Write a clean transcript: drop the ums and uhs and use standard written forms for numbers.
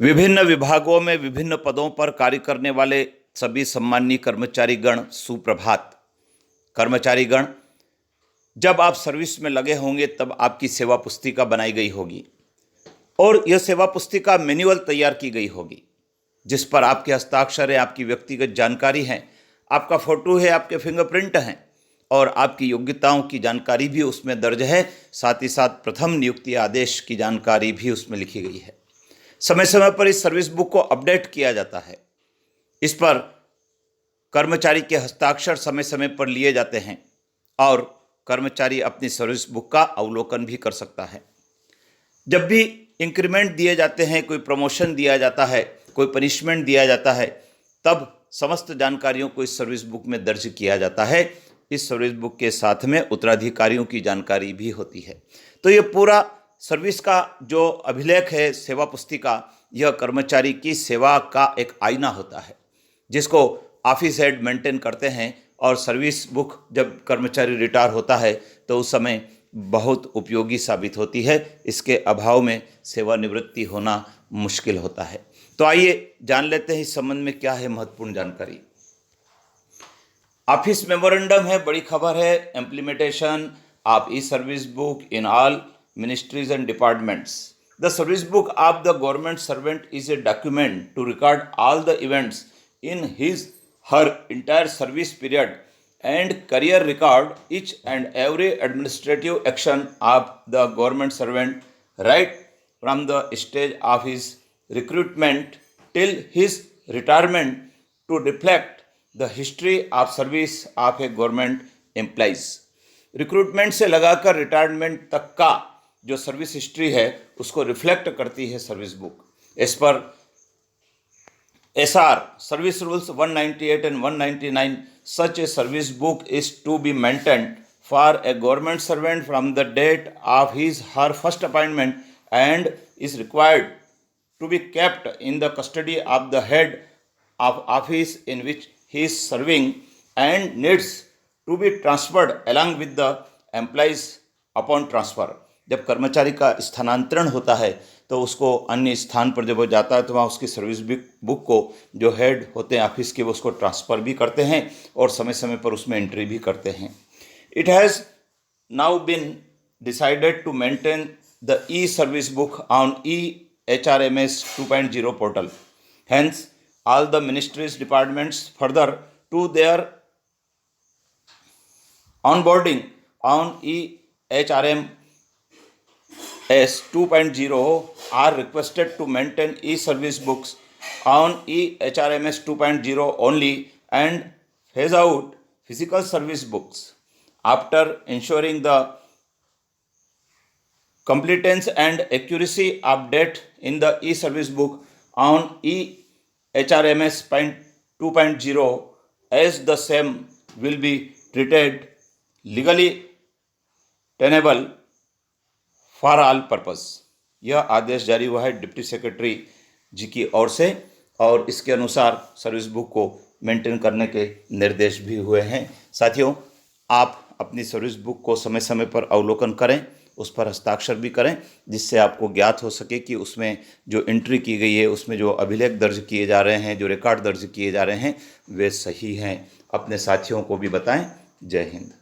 विभिन्न विभागों में विभिन्न पदों पर कार्य करने वाले सभी सम्मानीय कर्मचारीगण सुप्रभात। कर्मचारीगण, जब आप सर्विस में लगे होंगे तब आपकी सेवा पुस्तिका बनाई गई होगी और यह सेवा पुस्तिका मैन्युअल तैयार की गई होगी, जिस पर आपके हस्ताक्षर है, आपकी व्यक्तिगत जानकारी है, आपका फोटो है, आपके फिंगरप्रिंट हैं और आपकी योग्यताओं की जानकारी भी उसमें दर्ज है। साथ ही साथ प्रथम नियुक्ति आदेश की जानकारी भी उसमें लिखी गई है। समय समय पर इस सर्विस बुक को अपडेट किया जाता है। इस पर कर्मचारी के हस्ताक्षर समय समय पर लिए जाते हैं और कर्मचारी अपनी सर्विस बुक का अवलोकन भी कर सकता है। जब भी इंक्रीमेंट दिए जाते हैं, कोई प्रमोशन दिया जाता है, कोई पनिशमेंट दिया जाता है, तब समस्त जानकारियों को इस सर्विस बुक में दर्ज किया जाता है। इस सर्विस बुक के साथ में उत्तराधिकारियों की जानकारी भी होती है। तो ये पूरा सर्विस का जो अभिलेख है, सेवा पुस्तिका, यह कर्मचारी की सेवा का एक आईना होता है, जिसको ऑफिस हेड मेंटेन करते हैं। और सर्विस बुक जब कर्मचारी रिटायर होता है तो उस समय बहुत उपयोगी साबित होती है। इसके अभाव में सेवानिवृत्ति होना मुश्किल होता है। तो आइए जान लेते हैं इस संबंध में क्या है महत्वपूर्ण जानकारी। ऑफिस मेमोरेंडम है, बड़ी खबर है। Implementation of E service book in all ministries and departments. The service book of the government servant is a document to record all the events in her entire service period and career record each and every administrative action of the government servant right from the stage of his recruitment till his retirement to reflect the history of service of a government employees. Recruitment से लगाकर retirement तक का जो service history है उसको reflect करती है service book. इस पर SR service rules 198 and 199 such a service book is to be maintained for a government servant from the date of his her first appointment and is required to be kept in the custody of the head of office in which he is serving and needs to be transferred along with the employees upon transfer. जब कर्मचारी का स्थानांतरण होता है तो उसको अन्य स्थान पर जब वो जाता है तो वहाँ उसकी सर्विस बुक को जो हेड होते हैं ऑफिस के वो उसको ट्रांसफ़र भी करते हैं और समय समय पर उसमें एंट्री भी करते हैं। It has now been decided to maintain the e service book on EHRMS 2.0 portal. Hence all the ministries departments further to their onboarding on EHRMS 2.0 are requested to maintain e-service books on EHRMS 2.0 only and phase out physical service books. After ensuring the completeness and accuracy of date in the e-service book on EHRMS 2.0 as the same will be treated legally tenable for all purpose. यह आदेश जारी हुआ है deputy secretary जी की ओर से और इसके अनुसार service book को मेंटेन करने के निर्देश भी हुए हैं। साथियों, आप अपनी सर्विस बुक को समय समय पर अवलोकन करें, उस पर हस्ताक्षर भी करें, जिससे आपको ज्ञात हो सके कि उसमें जो एंट्री की गई है, उसमें जो अभिलेख दर्ज किए जा रहे हैं, जो रिकॉर्ड दर्ज किए जा रहे हैं, वे सही हैं। अपने साथियों को भी बताएं। जय हिंद।